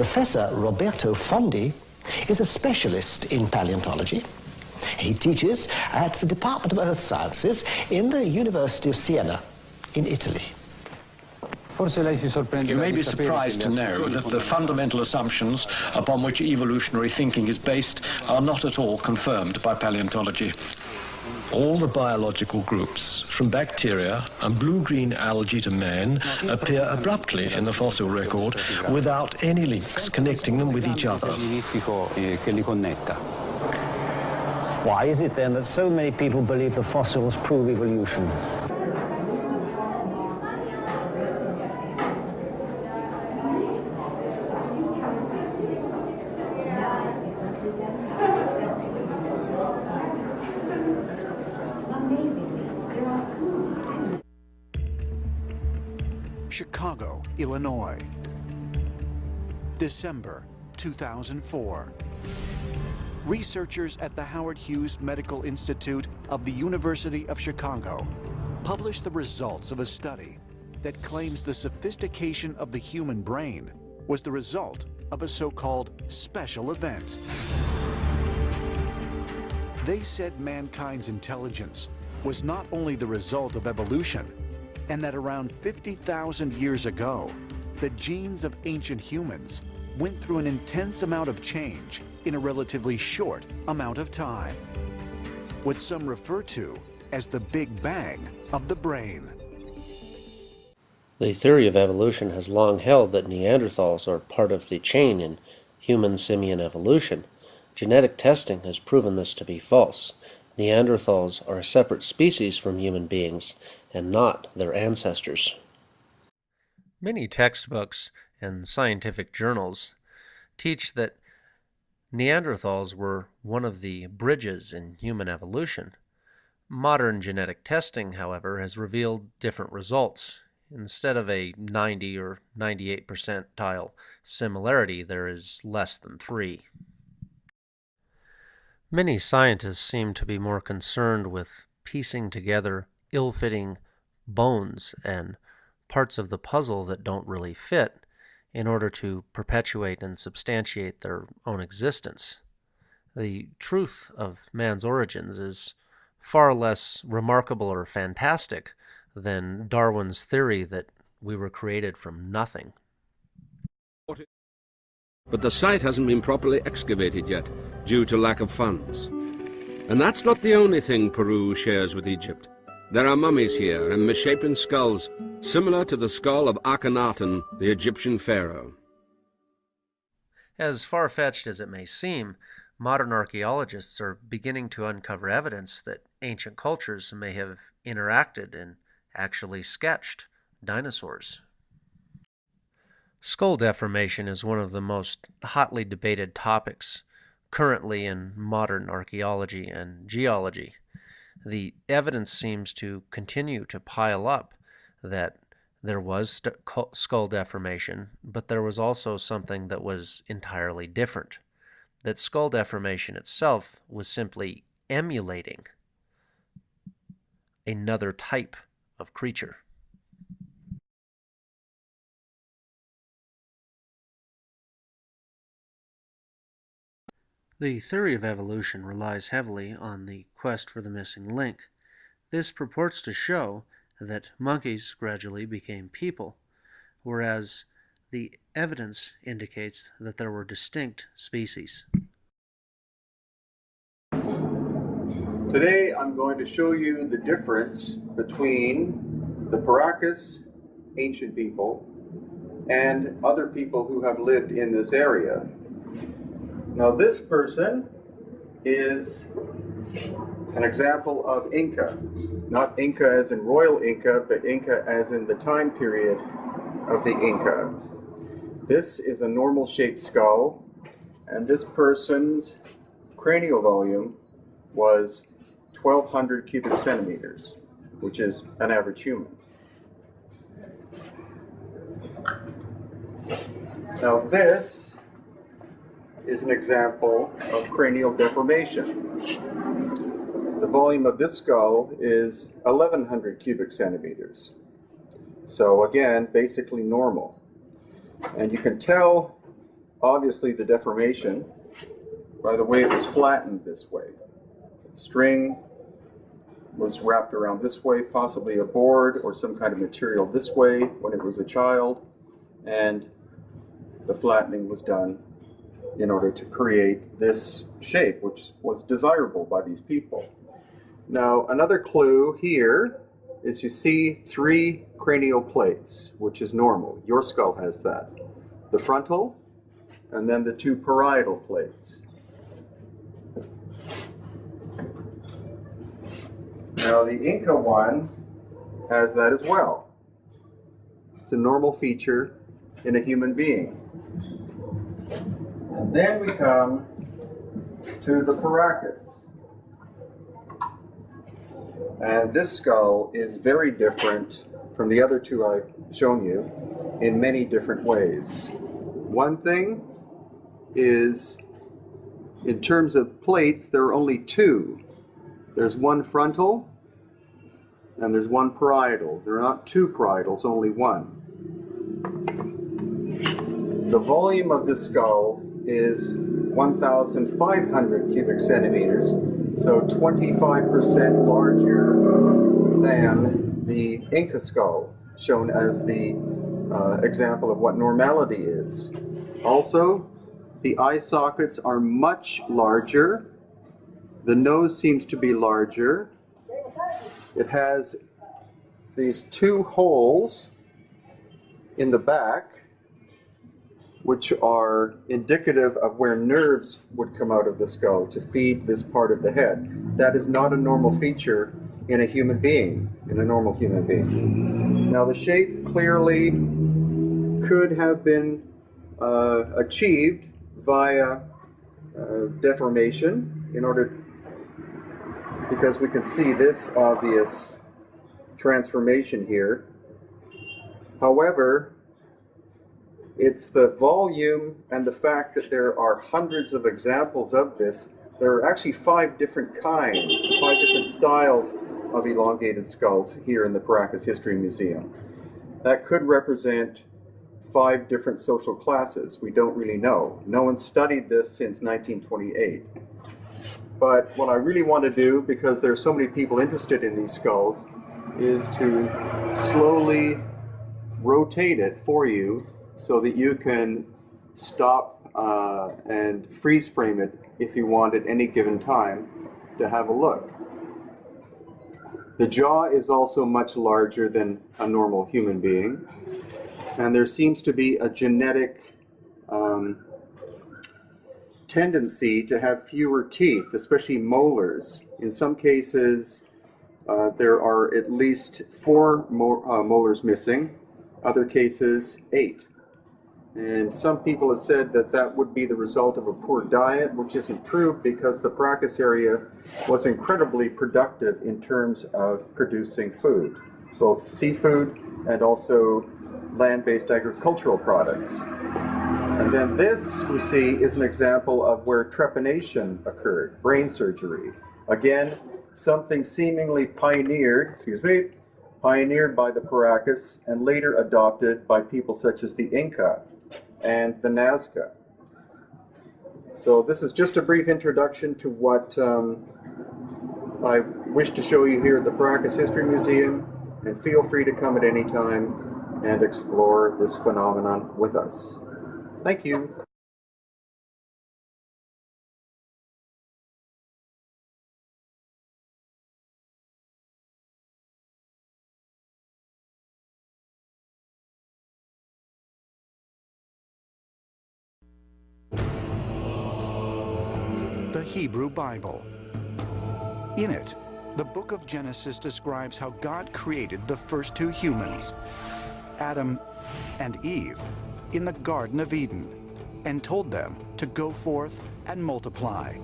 Professor Roberto Fondi is a specialist in paleontology. He teaches at the Department of Earth Sciences in the University of Siena in Italy. You may be surprised to know that the fundamental assumptions upon which evolutionary thinking is based are not at all confirmed by paleontology. All the biological groups, from bacteria and blue-green algae to man, appear abruptly in the fossil record without any links connecting them with each other. Why is it then that so many people believe the fossils prove evolution? Chicago, Illinois, December 2004. Researchers at the Howard Hughes Medical Institute of the University of Chicago published the results of a study that claims the sophistication of the human brain was the result of a so-called special event. They said mankind's intelligence was not only the result of evolution, and that around 50,000 years ago, the genes of ancient humans went through an intense amount of change in a relatively short amount of time, what some refer to as the Big Bang of the brain. The theory of evolution has long held that Neanderthals are part of the chain in human-simian evolution. Genetic testing has proven this to be false. Neanderthals are a separate species from human beings and not their ancestors. Many textbooks and scientific journals teach that Neanderthals were one of the bridges in human evolution. Modern genetic testing, however, has revealed different results. Instead of a 90 or 98 percentile similarity, there is less than 3. Many scientists seem to be more concerned with piecing together ill-fitting bones and parts of the puzzle that don't really fit in order to perpetuate and substantiate their own existence. The truth of man's origins is far less remarkable or fantastic than Darwin's theory that we were created from nothing. But the site hasn't been properly excavated yet, due to lack of funds. And that's not the only thing Peru shares with Egypt. There are mummies here and misshapen skulls, similar to the skull of Akhenaten, the Egyptian pharaoh. As far-fetched as it may seem, modern archaeologists are beginning to uncover evidence that ancient cultures may have interacted and actually sketched dinosaurs. Skull deformation is one of the most hotly debated topics currently in modern archaeology and geology. The evidence seems to continue to pile up that there was skull deformation, but there was also something that was entirely different. That skull deformation itself was simply emulating another type of creature. The theory of evolution relies heavily on the quest for the missing link. This purports to show that monkeys gradually became people, whereas the evidence indicates that there were distinct species. Today I'm going to show you the difference between the Paracas ancient people and other people who have lived in this area. Now this person is an example of Inca. Not Inca as in royal Inca, but Inca as in the time period of the Inca. This is a normal shaped skull, and this person's cranial volume was 1,200 cubic centimeters, which is an average human. Now this is an example of cranial deformation. The volume of this skull is 1,100 cubic centimeters. So again, basically normal. And you can tell obviously the deformation by the way it was flattened this way. String was wrapped around this way, possibly a board or some kind of material this way when it was a child, and the flattening was done in order to create this shape, which was desirable by these people. Now, another clue here is you see 3 cranial plates, which is normal. Your skull has that. The frontal, and then the 2 parietal plates. Now, the Inca one has that as well. It's a normal feature in a human being. And then we come to the Paracas. And this skull is very different from the other 2 I've shown you in many different ways. One thing is, in terms of plates, there are only 2. There's 1 frontal and there's 1 parietal. There are not 2 parietals, only 1. The volume of this skull is 1,500 cubic centimeters, so 25% larger than the Inca skull, shown as the example of what normality is. Also, the eye sockets are much larger. The nose seems to be larger. It has these 2 holes in the back, which are indicative of where nerves would come out of the skull to feed this part of the head. That is not a normal feature in a human being, in a normal human being. Now, the shape clearly could have been achieved via deformation in order, because we can see this obvious transformation here. However, it's the volume and the fact that there are hundreds of examples of this. There are actually 5 different kinds, 5 different styles of elongated skulls here in the Paracas History Museum. That could represent 5 different social classes. We don't really know. No one studied this since 1928. But what I really want to do, because there are so many people interested in these skulls, is to slowly rotate it for you so that you can stop and freeze frame it if you want at any given time to have a look. The jaw is also much larger than a normal human being, and there seems to be a genetic tendency to have fewer teeth, especially molars. In some cases, there are at least 4 molars missing, other cases 8. And some people have said that that would be the result of a poor diet, which isn't true because the Paracas area was incredibly productive in terms of producing food, both seafood and also land-based agricultural products. And then this, we see, is an example of where trepanation occurred, brain surgery. Again, something seemingly pioneered by the Paracas and later adopted by people such as the Inca and the Nazca. So this is just a brief introduction to what I wish to show you here at the Paracas History Museum, and feel free to come at any time and explore this phenomenon with us. Thank you. The Hebrew Bible. In it, the book of Genesis describes how God created the first 2 humans, Adam and Eve, in the Garden of Eden, and told them to go forth and multiply.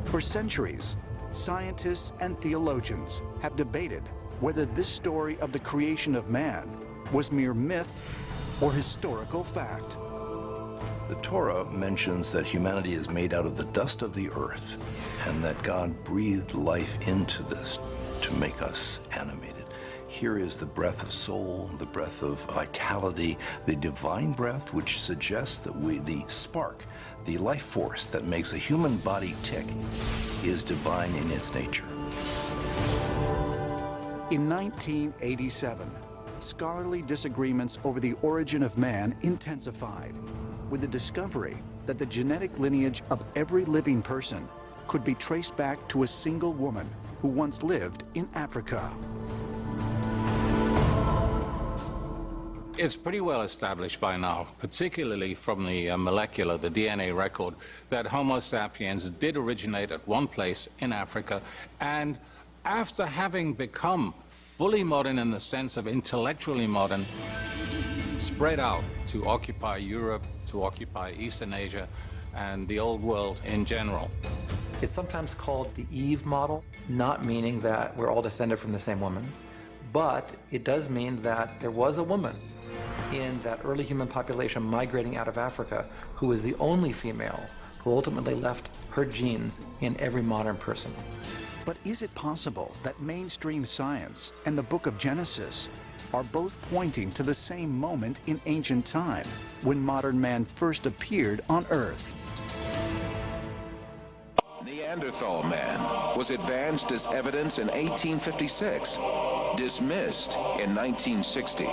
For centuries, scientists and theologians have debated whether this story of the creation of man was mere myth or historical fact. The Torah mentions that humanity is made out of the dust of the earth, and that God breathed life into this to make us animated. Here is the breath of soul, the breath of vitality, the divine breath, which suggests that the spark, the life force that makes a human body tick, is divine in its nature. In 1987, scholarly disagreements over the origin of man intensified, with the discovery that the genetic lineage of every living person could be traced back to a single woman who once lived in Africa. It's pretty well established by now, particularly from the the DNA record, that Homo sapiens did originate at one place in Africa, and after having become fully modern in the sense of intellectually modern, spread out to occupy Europe, to occupy Eastern Asia, and the old world in general. It's sometimes called the Eve model, not meaning that we're all descended from the same woman, but it does mean that there was a woman in that early human population migrating out of Africa who was the only female who ultimately left her genes in every modern person. But is it possible that mainstream science and the book of Genesis are both pointing to the same moment in ancient time when modern man first appeared on Earth? Neanderthal man was advanced as evidence in 1856, dismissed in 1960.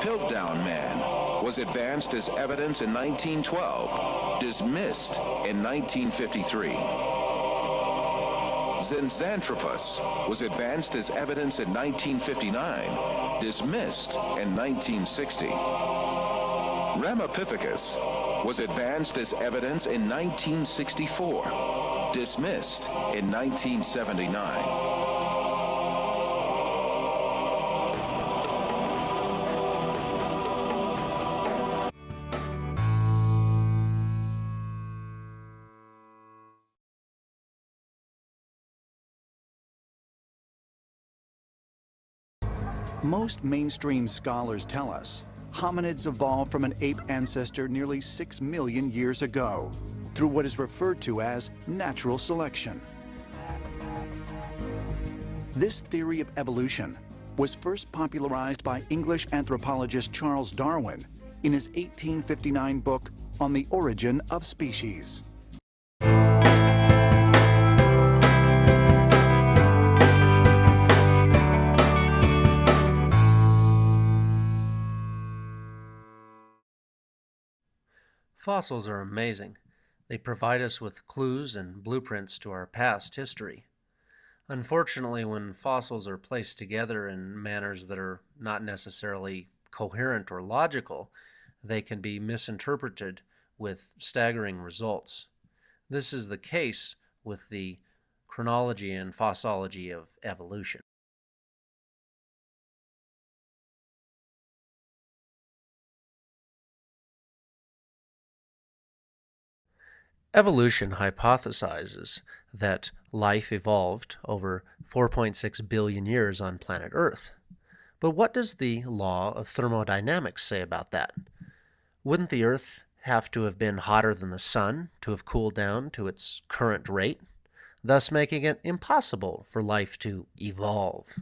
Piltdown man was advanced as evidence in 1912, dismissed in 1953. Zinjanthropus was advanced as evidence in 1959, dismissed in 1960. Ramapithecus was advanced as evidence in 1964, dismissed in 1979. Most mainstream scholars tell us hominids evolved from an ape ancestor nearly 6 million years ago through what is referred to as natural selection. This theory of evolution was first popularized by English anthropologist Charles Darwin in his 1859 book On the Origin of Species. Fossils are amazing. They provide us with clues and blueprints to our past history. Unfortunately, when fossils are placed together in manners that are not necessarily coherent or logical, they can be misinterpreted with staggering results. This is the case with the chronology and fossology of evolution. Evolution hypothesizes that life evolved over 4.6 billion years on planet Earth. But what does the law of thermodynamics say about that? Wouldn't the Earth have to have been hotter than the Sun to have cooled down to its current rate, thus making it impossible for life to evolve?